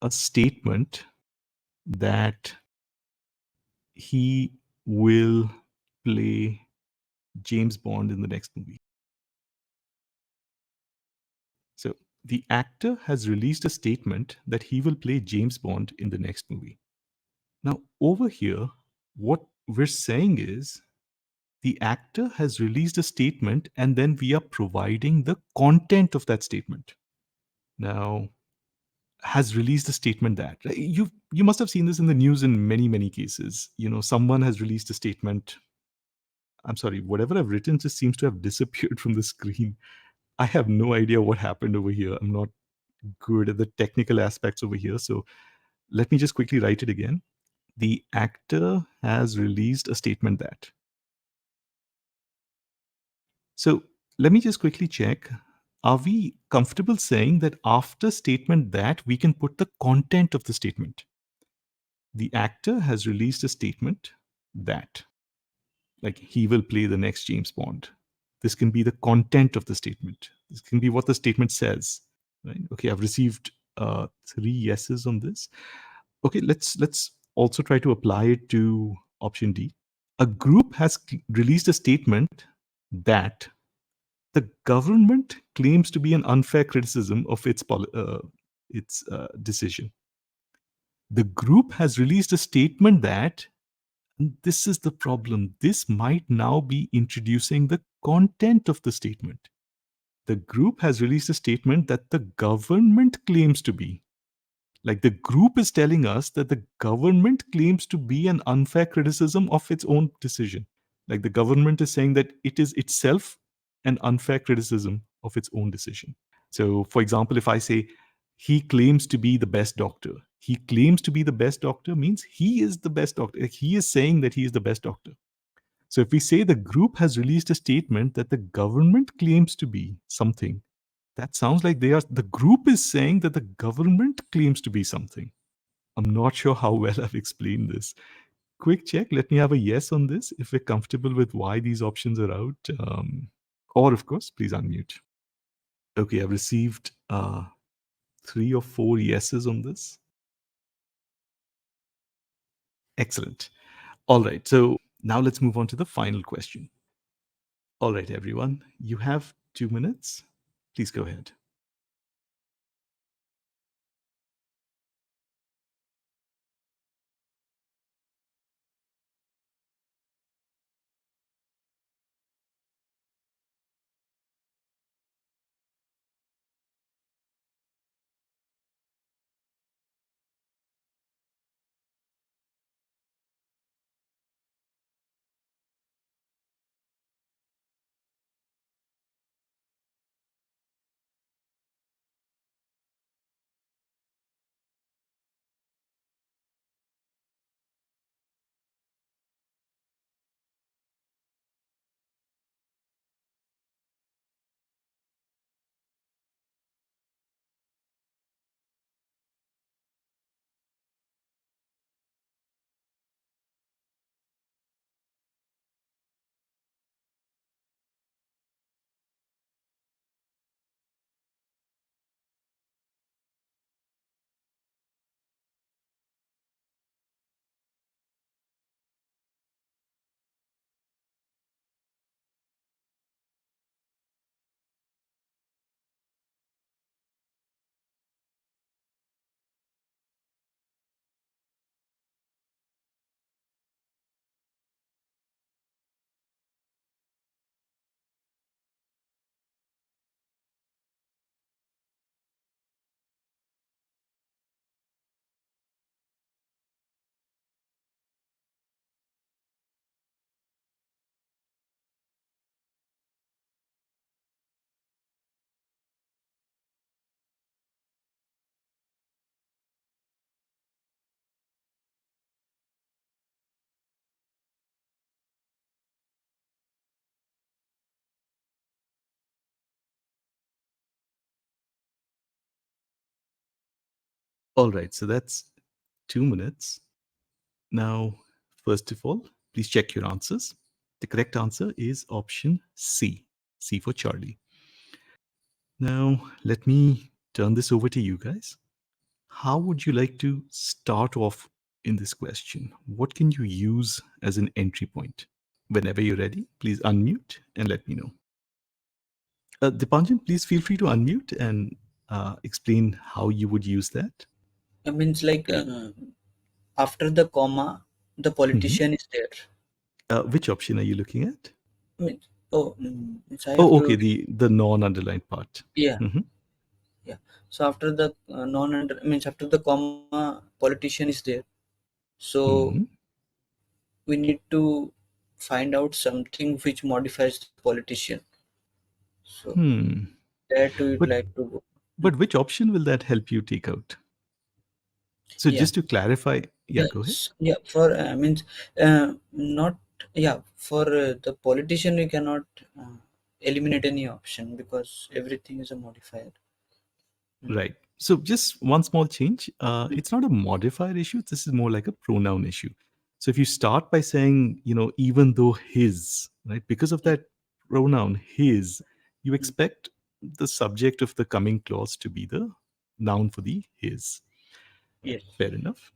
a statement that he will play James Bond in the next movie. So the actor has released a statement that he will play James Bond in the next movie. Now, over here, what we're saying is the actor has released a statement and then we are providing the content of that statement. Now, has released a statement that you must have seen this in the news in many cases. Someone has released a statement. I'm sorry, whatever I've written just seems to have disappeared from the screen. I have no idea what happened over here. I'm not good at the technical aspects over here. So let me just quickly write it again. The actor has released a statement that. So let me just quickly check. Are we comfortable saying that after statement that we can put the content of the statement? The actor has released a statement that, like, he will play the next James Bond. This can be the content of the statement. This can be what the statement says. Right? Okay, I've received 3 yeses on this. Okay, let's also try to apply it to option D. A group has released a statement that the government claims to be an unfair criticism of its decision. The group has released a statement that, and this is the problem, this might now be introducing the content of the statement. The group has released a statement that the government claims to be. Like, the group is telling us that the government claims to be an unfair criticism of its own decision. Like, the government is saying that it is itself an unfair criticism of its own decision. So, for example, if I say, he claims to be the best doctor, he claims to be the best doctor means he is the best doctor. Like, he is saying that he is the best doctor. So, if we say the group has released a statement that the government claims to be something, that sounds like the group is saying that the government claims to be something. I'm not sure how well I've explained this. Quick check. Let me have a yes on this if we're comfortable with why these options are out. Or, of course, please unmute. Okay, I've received 3 or 4 yeses on this. Excellent. All right, so now let's move on to the final question. All right, everyone, you have 2 minutes. Please go ahead. All right, so that's 2 minutes. Now, first of all, please check your answers. The correct answer is option C, C for Charlie. Now, let me turn this over to you guys. How would you like to start off in this question? What can you use as an entry point? Whenever you're ready, please unmute and let me know. Dipanjan, please feel free to unmute and explain how you would use that. It means like after the comma, the Mhm. politician is there. Which option are you looking at? Means, oh, means I have Oh, to, okay, the non-underlined part. yeah, Mhm. yeah. So after the non under means after the comma, politician is there. So Mhm. we need to find out something which modifies the politician. So Hmm. that we would But like to go. but which option will that help you take out? So Yeah, just to clarify, yeah, go ahead. yes, yeah. For means not, yeah. For the politician, we cannot eliminate any option because everything is a modifier. Mm. Right. So just one small change. Mm. It's not a modifier issue. This is more like a pronoun issue. So if you start by saying, even though his, right, because of Mm. that pronoun his, you Mm. expect the subject of the coming clause to be the noun for the his. Yes. Fair enough.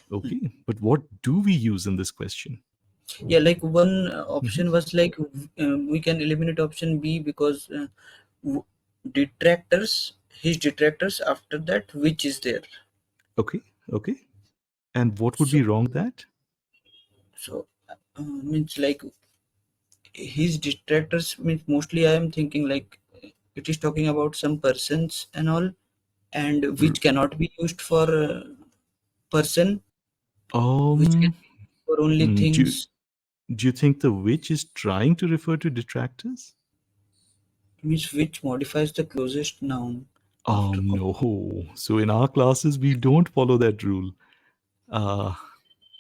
Mm. Okay. But what do we use in this question? Yeah, like one Mhm. option was like we can eliminate option B because w- detractors, his detractors. After that, which is there. Okay. Okay. And what would So, be wrong with that? means like his detractors means mostly I am thinking like it is talking about some persons and all, and R- which cannot be used for person, which can Um, be used for only hmm, do, you- things, do you think the witch is trying to refer to detractors? means which modifies the closest noun after comma. No. So in our classes, we don't follow that rule. Uh,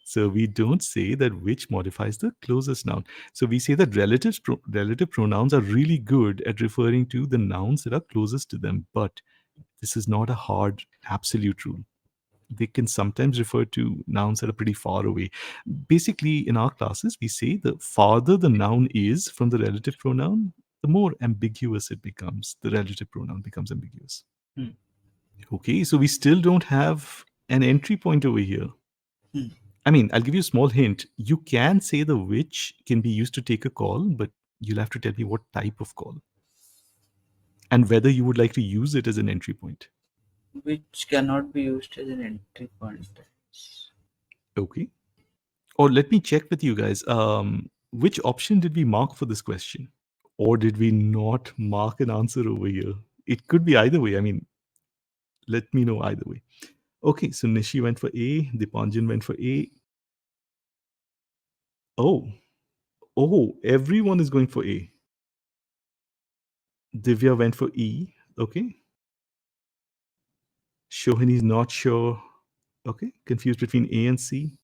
so we don't say that which modifies the closest noun. So we say that relative pronouns are really good at referring to the nouns that are closest to them. But this is not a hard absolute rule. They can sometimes refer to nouns that are pretty far away. Basically, in our classes, we say the farther the noun is from the relative pronoun, the more ambiguous it becomes. The relative pronoun becomes ambiguous. Hmm. Okay, so we still don't have an entry point over here. Hmm. I mean, I'll give you a small hint. You can say the which can be used to take a call, but you'll have to tell me what type of call and whether you would like to use it as an entry point. Which cannot be used as an entry point. Okay. Or let me check with you guys. Which option did we mark for this question? Or did we not mark an answer over here? It could be either way. I mean, let me know either way. Okay, so Nishi went for A, Dipanjan went for A. Oh, everyone is going for A. Divya went for E. Okay. Shohini is not sure. Okay. Confused between A and C.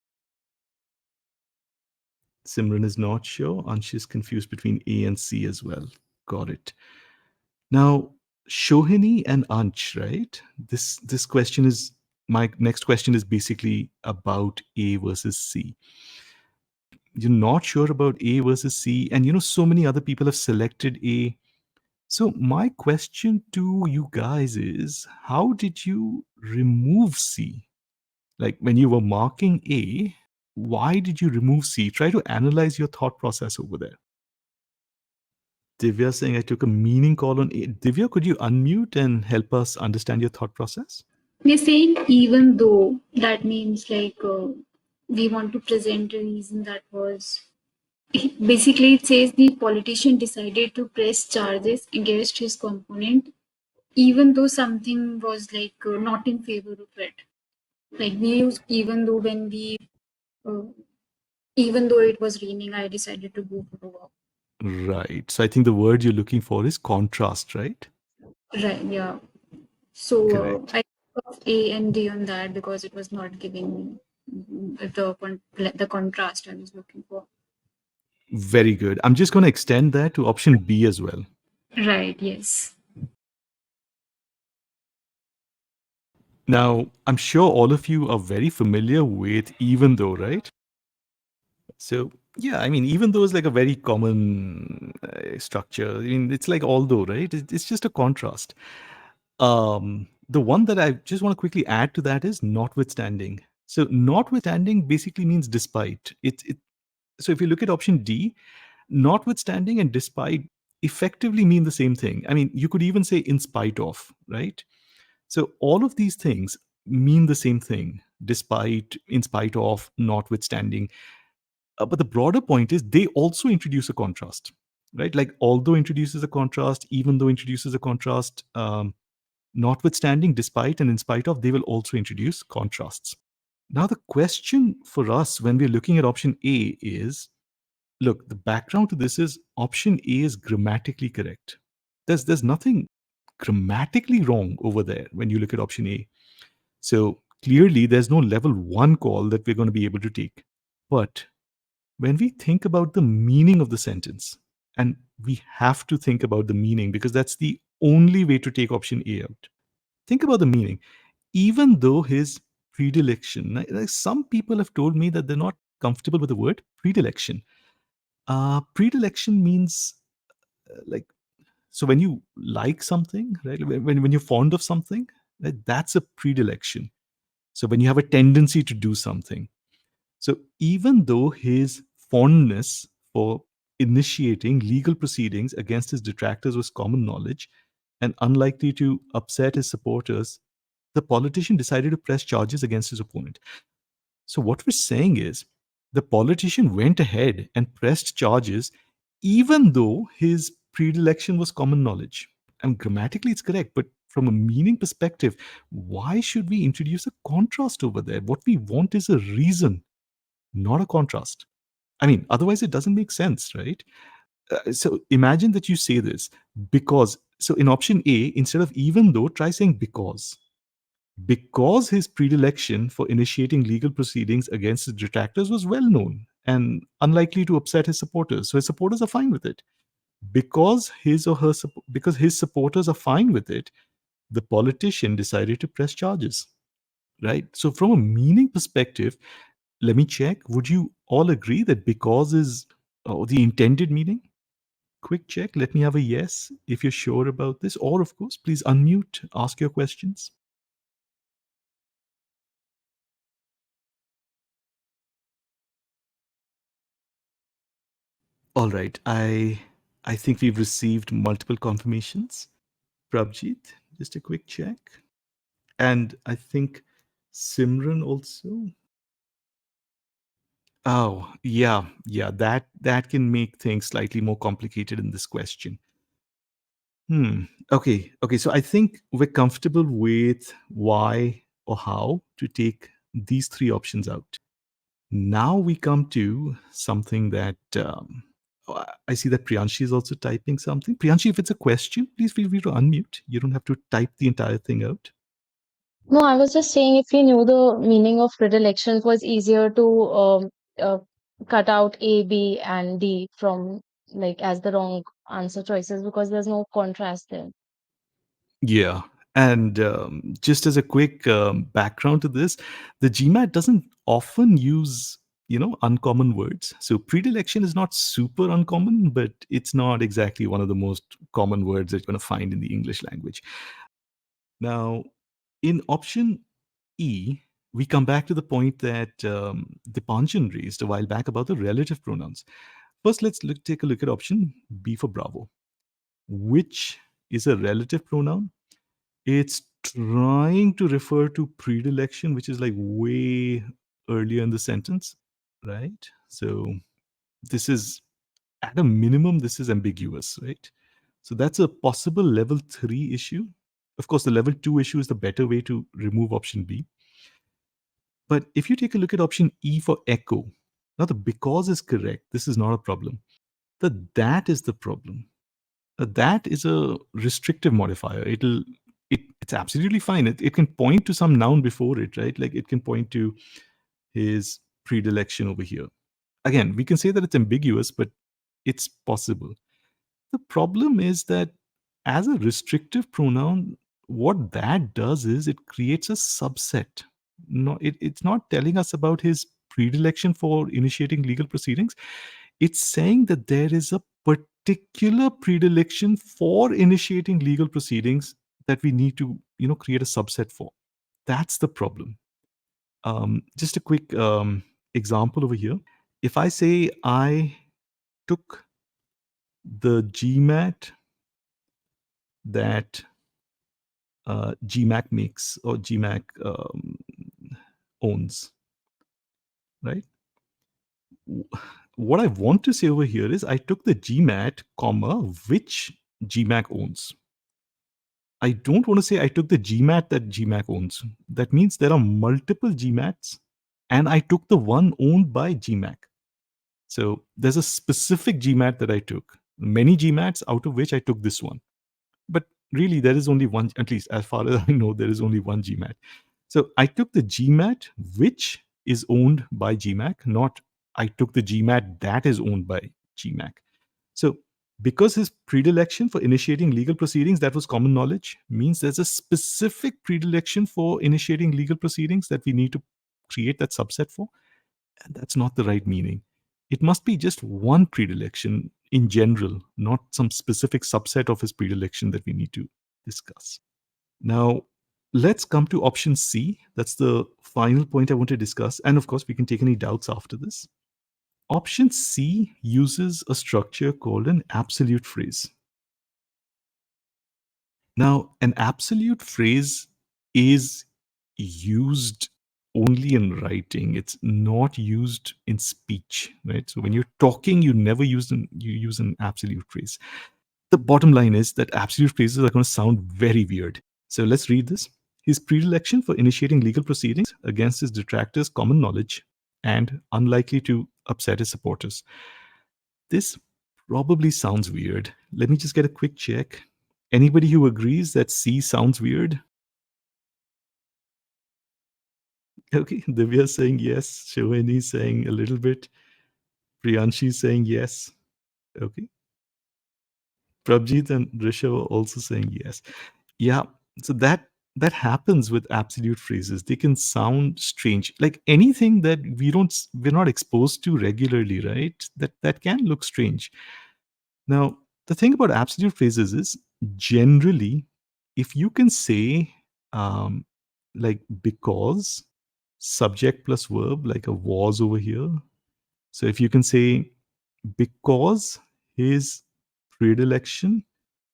Simran is not sure. Ansh is confused between A and C as well. Got it. Now, Shohini and Ansh, right? This question is my next question is basically about A versus C. You're not sure about A versus C, and so many other people have selected A. So my question to you guys is, how did you remove C? Like when you were marking A, why did you remove C? Try to analyze your thought process over there. Divya saying I took a meaning call on A. Divya, could you unmute and help us understand your thought process? We're saying even though that means like we want to present a reason that was basically it says the politician decided to press charges against his component even though something was like not in favor of it. Like we use even though when we uh, even though it was raining, I decided to go for a walk. Right. So I think the word you're looking for is contrast, right? Right, yeah. So Correct. I took A and D on that because it was not giving me the contrast I was looking for. Very good. I'm just going to extend that to option B as well. Right, yes. Now, I'm sure all of you are very familiar with even though, right? So, yeah, I mean, even though is like a very common structure. I mean, it's like although, right? It's just a contrast. The one that I just want to quickly add to that is notwithstanding. So, notwithstanding basically means despite. So if you look at option D, notwithstanding and despite effectively mean the same thing. I mean, you could even say in spite of, right? So all of these things mean the same thing, despite, in spite of, notwithstanding. But the broader point is they also introduce a contrast, right? Like although introduces a contrast, even though introduces a contrast, notwithstanding, despite, and in spite of, they will also introduce contrasts. Now, the question for us when we're looking at option A is, look, the background to this is option A is grammatically correct. There's nothing grammatically wrong over there when you look at option A. So clearly there's no level 1 call that we're going to be able to take. But when we think about the meaning of the sentence, and we have to think about the meaning because that's the only way to take option A out. Think about the meaning. Even though his predilection, like some people have told me that they're not comfortable with the word predilection. Predilection means like, so when you like something, right? When you're fond of something, right, that's a predilection. So when you have a tendency to do something. So even though his fondness for initiating legal proceedings against his detractors was common knowledge and unlikely to upset his supporters, the politician decided to press charges against his opponent. So, what we're saying is the politician went ahead and pressed charges even though his predilection was common knowledge. And grammatically, it's correct, but from a meaning perspective, why should we introduce a contrast over there? What we want is a reason, not a contrast. I mean, otherwise, it doesn't make sense, right? So, imagine that you say this because. So, in option A, instead of even though, try saying because his predilection for initiating legal proceedings against his detractors was well known and unlikely to upset his supporters. So his supporters are fine with it. Because his supporters are fine with it, the politician decided to press charges. Right? So from a meaning perspective, let me check. Would you all agree that because is the intended meaning? Quick check. Let me have a yes if you're sure about this. Or, of course, please unmute, ask your questions. All right. I think we've received multiple confirmations. Prabjit, just a quick check. And I think Simran also. Oh, yeah, yeah. That can make things slightly more complicated in this question. Okay, okay. So I think we're comfortable with why or how to take these three options out. Now we come to something that I see that Priyanshi is also typing something. Priyanshi, if it's a question, please feel free to unmute. You don't have to type the entire thing out. No, I was just saying if we knew the meaning of predilection, it was easier to uh, cut out A, B, and D from like as the wrong answer choices because there's no contrast there. Yeah. And just as a quick background to this, the GMAT doesn't often use, uncommon words. So predilection is not super uncommon, but it's not exactly one of the most common words that you're going to find in the English language. Now, in option E, we come back to the point that Dipanjan raised a while back about the relative pronouns. First, let's take a look at option B for Bravo, which is a relative pronoun. It's trying to refer to predilection, which is like way earlier in the sentence, right? So this is, at a minimum, this is ambiguous, right? So that's a possible level 3 issue. Of course, the level 2 issue is the better way to remove option B. But if you take a look at option E for echo, now the because is correct. This is not a problem. The that is the problem. That is a restrictive modifier. It's absolutely fine. It can point to some noun before it, right? Like it can point to his predilection over here. Again, we can say that it's ambiguous, but it's possible. The problem is that as a restrictive pronoun, what that does is it creates a subset. No, it's not telling us about his predilection for initiating legal proceedings. It's saying that there is a particular predilection for initiating legal proceedings that we need to, create a subset for. That's the problem. Just a quick example over here. If I say I took the GMAT that GMAC makes or GMAC owns, right? What I want to say over here is I took the GMAT, comma, which GMAC owns. I don't want to say I took the GMAT that GMAC owns. That means there are multiple GMATs, and I took the one owned by GMAC. So there's a specific GMAT that I took, many GMATs out of which I took this one. But really, there is only one, at least as far as I know, there is only one GMAT. So I took the GMAT which is owned by GMAC, not I took the GMAT that is owned by GMAC. So because his predilection for initiating legal proceedings, that was common knowledge, means there's a specific predilection for initiating legal proceedings that we need to create that subset for. And that's not the right meaning. It must be just one predilection in general, not some specific subset of his predilection that we need to discuss. Now, let's come to option C. That's the final point I want to discuss. And of course, we can take any doubts after this. Option C uses a structure called an absolute phrase. Now, an absolute phrase is used only in writing. It's not used in speech, right? So when you're talking, you never use you use an absolute phrase. The bottom line is that absolute phrases are going to sound very weird. So let's read this. His predilection for initiating legal proceedings against his detractors, common knowledge, and unlikely to upset his supporters. This probably sounds weird. Let me just get a quick check. Anybody who agrees that C sounds weird? Okay, Divya is saying yes. Shovani is saying a little bit. Priyanshi is saying yes. Okay. Prabjit and Rishabh are also saying yes. Yeah, so that happens with absolute phrases. They can sound strange, like anything that we're not exposed to regularly, right? That can look strange. Now, the thing about absolute phrases is generally, if you can say like because subject plus verb, like a was over here. So if you can say because his predilection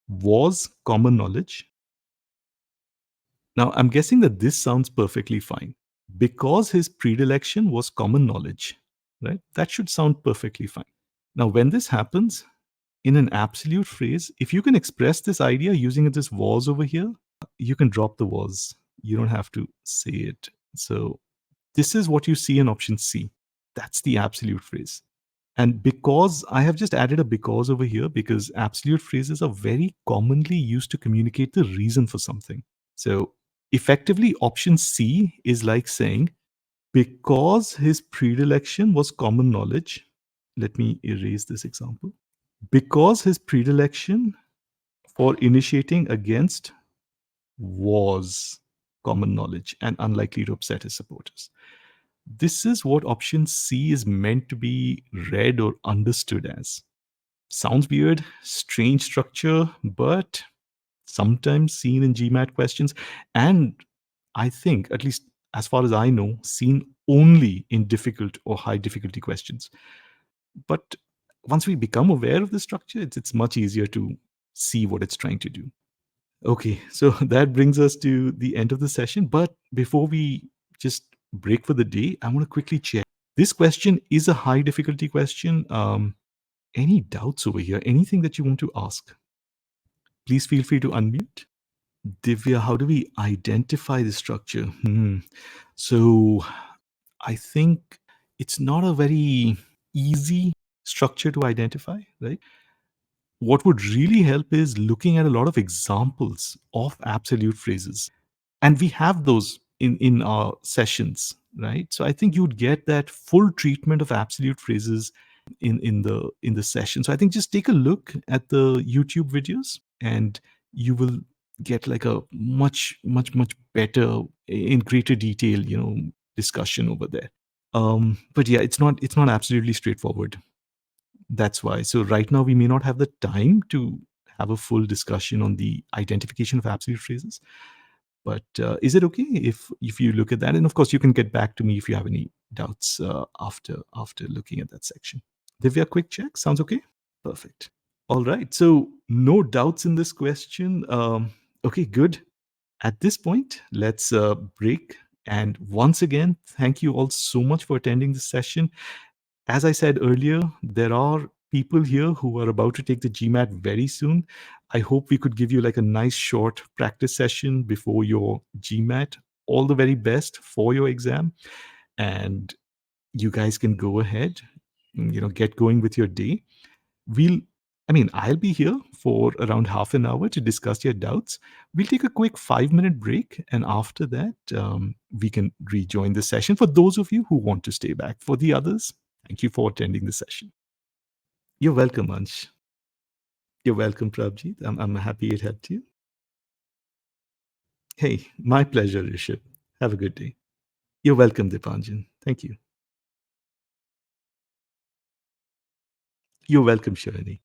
was common knowledge. Now, I'm guessing that this sounds perfectly fine. Because his predilection was common knowledge, right? That should sound perfectly fine. Now, when this happens in an absolute phrase, if you can express this idea using this was over here, you can drop the was. You don't have to say it. So this is what you see in option C. That's the absolute phrase. And because I have just added a because over here because absolute phrases are very commonly used to communicate the reason for something. So effectively, option C is like saying, because his predilection was common knowledge. Let me erase this example. Because his predilection for initiating against was common knowledge and unlikely to upset his supporters. This is what option C is meant to be read or understood as. Sounds weird, strange structure, but sometimes seen in GMAT questions. And I think, at least as far as I know, seen only in difficult or high difficulty questions. But once we become aware of the structure, it's much easier to see what it's trying to do. Okay, so that brings us to the end of the session. But before we just break for the day, I want to quickly check. This question is a high difficulty question. Any doubts over here? Anything that you want to ask? Please feel free to unmute. Divya, how do we identify the structure? So I think it's not a very easy structure to identify, right? What would really help is looking at a lot of examples of absolute phrases. And we have those in our sessions, right? So I think you'd get that full treatment of absolute phrases in the session. So I think just take a look at the YouTube videos and you will get like a much better, in greater detail, discussion over there. But yeah, it's not absolutely straightforward. That's why. So right now we may not have the time to have a full discussion on the identification of absolute phrases. But is it okay if you look at that? And of course, you can get back to me if you have any doubts after looking at that section. Divya, quick check. Sounds okay? Perfect. All right. So no doubts in this question. Okay, good. At this point, let's break. And once again, thank you all so much for attending this session. As I said earlier, there are people here who are about to take the GMAT very soon. I hope we could give you like a nice short practice session before your GMAT. All the very best for your exam. And you guys can go ahead, get going with your day. We'll I'll be here for around half an hour to discuss your doubts. We'll take a quick 5-minute break, and after that, we can rejoin the session for those of you who want to stay back. For the others, thank you for attending the session. You're welcome, Ansh. You're welcome, Prabjeet. I'm happy it helped you. Hey, my pleasure, Rishabh. Have a good day. You're welcome, Dipanjan. Thank you. You're welcome, Sharani.